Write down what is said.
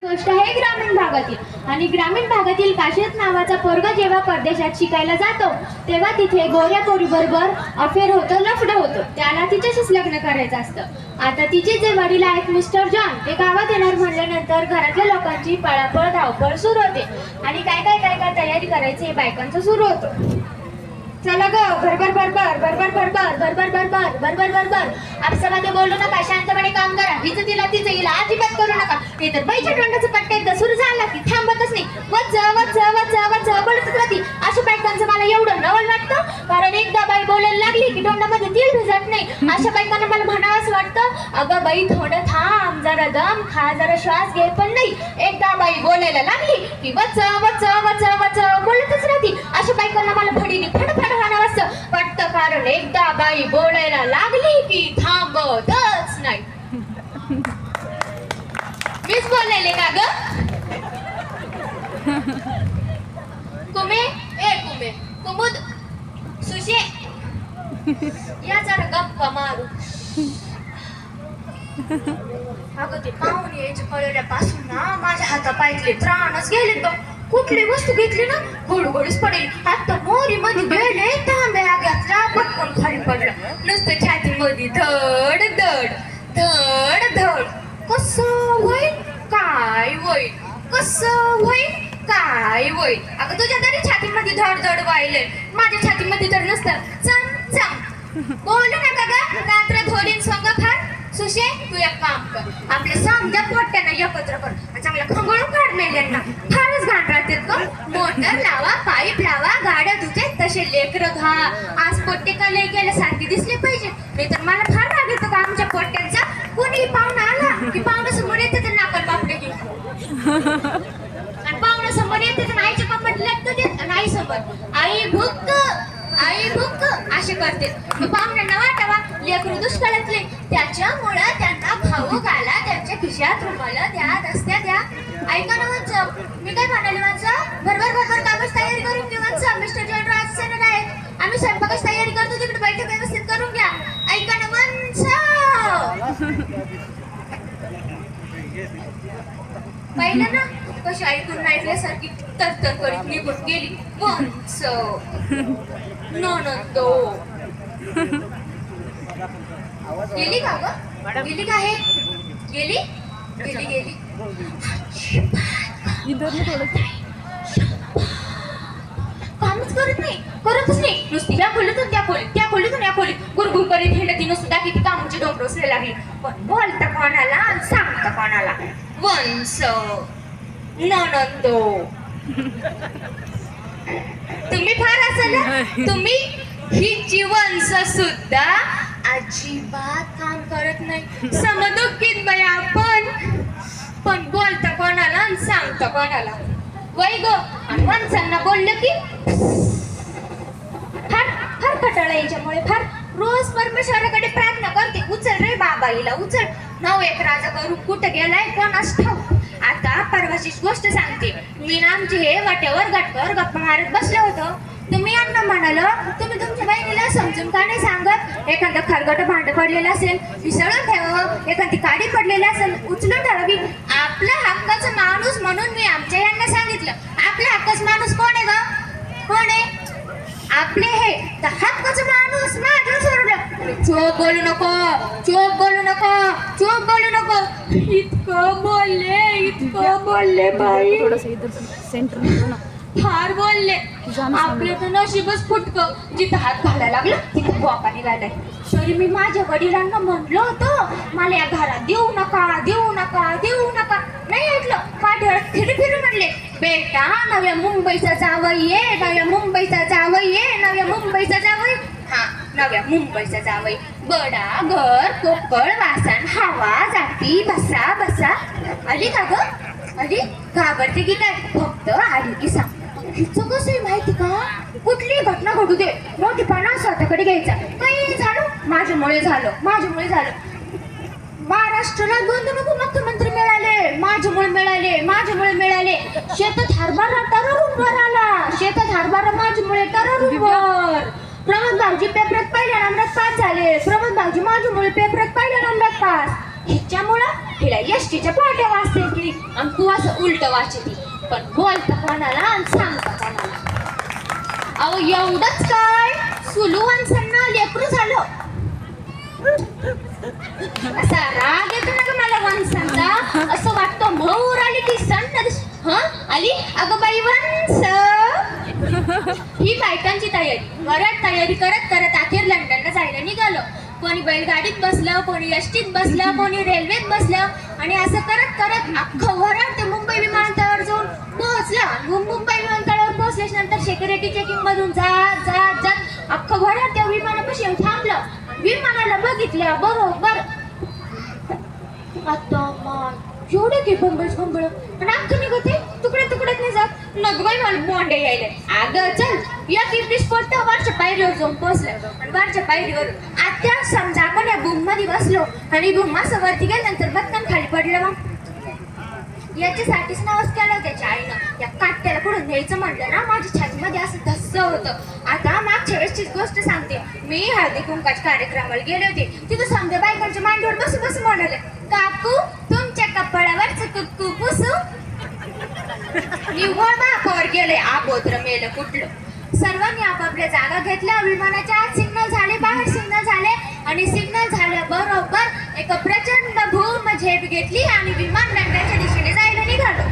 गोष्ट आहे ग्रामीण भागातील. आणि ग्रामीण भागातील काशीद नावाचा पोरगा जेव्हा परदेशात शिकायला जातो तेव्हा तिथे गोऱ्या पोरी बरोबर अफेअर होतं, लफडं होतं. त्याला तिच्याशीच लग्न करायचं असतं. आता तिचे जे वडील आहेत मिस्टर जॉन ते गावात येणार म्हणल्यानंतर घरातल्या लोकांची पळापळ धावपळ सुरू होते आणि काय तयारी करायची हे बायकांचं सुरू होतं. चला ग भरभर भरभर भरभर भरभर भरभर भरभर भरभर भरभर आपसामध्ये बोलू नका, शांतपणे काम करा. हिचं तिला तिचं हिला अजिबात करू नका, नाही तर बाईच्या तोंडाचं पट्टा एकदा सुरू झाला की थांबतच नाही. वच वच वच वच बोलतच राहते. अशा बायकांचं मला एवढं नवल वाटतं, कारण एकदा बाई बोलायला लागली की तोंडामध्ये तीळ भिजत नाही. अशा बायकांना मला म्हणावंच वाटतं, अगं बाई थोडं थांब, जरा दम खा, जरा श्वास घे. पण नाही, एकदा बाई बोलायला लागली की वच वच वच वच बोलतच राहते. अशा बायकांना मला फडीने फडफड म्हणावंसं वाटतं, कारण एकदा बाई बोलायला लागली की थांबतच नाही. मीच बोलायले का ग? कुमे ए कुमे कुमुद सुशे या जरा गप्पा मारू. अगं ते पाहुणे यायचे कळल्यापासून ना माझ्या हातापायतले त्राणच गेले. बघ कुठली वस्तू घेतली ना गोडगोडीच पडेल. आता मोरी मध्ये गेले तांब्या घेतला पटकन खाली पडला. नुसतं छाती मध्ये धड धड धड धड. कसं होईल काय होईल, कसं होईल काय होईल. अगं तुझ्या तरी छातीमध्ये धड धड व्हायले, माझ्या छातीमध्ये तर नसतं. चम चम बोलू नका ग, रात्र धोरीन संग फार. सुशे तू एक काम कर, आपल्या समजा पोट्यांना एकत्र कर, चांगला खंगळून काढ मेल्यांना. फारच घाण राहतात ग. मोटर लावा, पाईप लावा, गाड्या धुते तसे लेकरं घा. आज पोट्टे का लई गेल्यासारखे दिसले पाहिजे, नाही तर मला फार राग येतो का आमच्या पोट्ट्यांचा. कोणी पाहुणा आला की पाहुणा समोर येते तर नाकर बापडे घे, आणि पाहुणा समोर येते तर आईच्या कपड लागतं देत, आणि आई समोर आई भुक्क आई भुक्क असे करते. पाहुण्यांना वाटावा लेकरू दुष्काळातले, त्याच्यामुळं त्यांना खाऊ घाला, त्यांच्या खिशात रुमाला द्या, दस्त्या द्या. ऐका ना वांचं, मी काय म्हणाले वांचं, भरभर भरभर कामच तयारी करून घेऊ वांचं. मिस्टर जॉन राज सेनर आहेत, आम्ही स्वयंपाकाची तयारी करतो, तिकडे बैठक व्यवस्थित करून घ्या. ऐका ना वांचं. पाहिलं ना कशी ऐकून ऐकल्यासारखी तरतर करीत निघून गेली. वंच ननंदो गेली का ग? गेली का हे? गेली गेली गेली. कामच करत नाही, करतच नाही. नुसती या खोलीतून त्या खोलीत, त्या खोलीतून या खोलीत गुरगुर करीत हिंडती. नुसतं किती कामाची डोंगर असले लागली. पण बोलता कोणाला आणि सांगता कोणाला. वंश ननंदो तुम्ही फार असाल, तुम्ही ही जीवंस सुद्धा अजिबात काम करत नाही. समदुःखीत बाई आपण, पण बोलता कोणाला आणि सांगता कोणाला. वय ग, आणि माणसांना बोललं की फार फार कटाळा याच्यामुळे. फार रोज परमेश्वराकडे प्रार्थना करते, उचल रे बाबाईला उचल. 9 एकराचा करू कुठं गेलाय कोणास ठाऊक. आता परवाचीच गोष्ट सांगते. मी ना आमचे हे वाट्यावर गटकर गप्पा मारत बसलो होतो. तुम्ही यांना म्हणालं, तुम्ही तुमच्या बहिणीला समजून का नाही सांगत. एखादं खरगट भांड पडलेलं असेल विसळून ठेवावं, एखादी काडी पडलेली असेल उचलून ठेवावी. आपला हक्काचा माणूस म्हणून मी आमच्या यांना सांगितलं. आपला हक्काचा माणूस कोण आहे ग? कोण आहे? आपले हे तर हक्काचा माणूस माझ्या सोडलं. चोप बोलू नको, चोप बोलू नको, चोप बोलू नको. इतकं बोलले बाई, फार बोलले. आपले तर नशीबच फुटकं, जिथं हात घालायला लागलं तिथं बोका निघालाय. तरी मी माझ्या वडिलांना म्हणलं होतं मला या घरात देऊ नका, देऊ नका, देऊ नका. नाही ऐकलं. पाठीवर फिरू म्हणले, बेटा नव्या मुंबईचा जावई ये, नव्या मुंबईचा जावई ये, नव्या मुंबईचा जावई. हा, नव्या मुंबईचा जावई. बडा घर कोकळ वासन हवा जाती बसा बसा. आली का ग? आली? घाबरते की काय? फक्त आली की सांग. हिचं कसं आहे माहिती का? कुठली घटना घडू दे, मोठीपणा स्वतःकडे घ्यायचा. काही झालं माझ्यामुळे झालं, माझ्यामुळे झालं. महाराष्ट्राला 2 मुख्यमंत्री मिळाले, माझ्यामुळे मिळाले, माझ्यामुळे मिळाले. शेतात हरभरा टररूमवर आला, शेतात हरभरा माझ्यामुळे टररूमवर. प्रमोद भाऊजी पेपरात पहिल्या नंबरात पास झाले, प्रमोद भाऊजी माझ्यामुळे पेपरात पहिल्या नंबरात पास. हिच्यामुळं हिला एसटीच्या पाट्या वाजते की, आणि तू असं उलट वाचती, पण बोलता कोणाला आणि सांगता कोणाला. अहो एवढंच काय, सुलू वंसांना लेकरू झालं. असा राग येतो ना ग मला वंसांचा, असं वाटतं मोर आली की सण आली. अगं बाई वंस. ही बायकांची तयारी करत करत अखेर लंडनला जायला निघालो. कोणी बैलगाडीत बसलं, कोणी एसटीत बसलं, कोणी रेल्वेत बसलं आणि असं करत करत अख्खं वराड ते मुंबई विमानतळावर जाऊन पोहोचलं. मुंबई विमानतळावर पोहोचल्याच्या नंतर सिक्युरिटी चेकिंग मधून जात जात जात अख्खं वराड त्या विमानापाशी येऊन थांबलं. विमानाला बघितलं बरोबर आता मान एवढे की बंबळ आणि अख्खं निघते तुकड्यात नाही जात. नग बाई मला बोंडे यायले. अगं चल या किरणी स्पॉट वरच्या पायरीवर जाऊन पोहोचलं आणि वरच्या पायरीवर आता समजा आपण या बूम मध्ये बसलो आणि बूम असं वरती गेल्यानंतर बटकन खाली पडलं. मग याच्यासाठीच नावच केलं त्याच्या आईनं. या काट्याला पुढे न्यायचं म्हटलं ना माझ्या छातीमध्ये असं धस्स होतं. आता मागच्या वेळेसचीच गोष्ट सांगते. मी हळदी कुंकाच्या कार्यक्रमाला गेले होते. तिथं समजा बायकांच्या मांडीवर बसू म्हणाले, काकू तुमच्या कपाळावरच कुक्कू पुसू. निव्वळ बापावर गेले आबोत्र मेलं कुठलं. सर्वांनी आपापल्या जागा घेतल्या. विमानाच्या आत सिग्नल झाले, बाहेर सिग्नल झाले आणि सिग्नल झाल्याबरोबर एक प्रचंड भूम झेप घेतली आणि विमान लंडनच्या दिशेने जायला निघालो.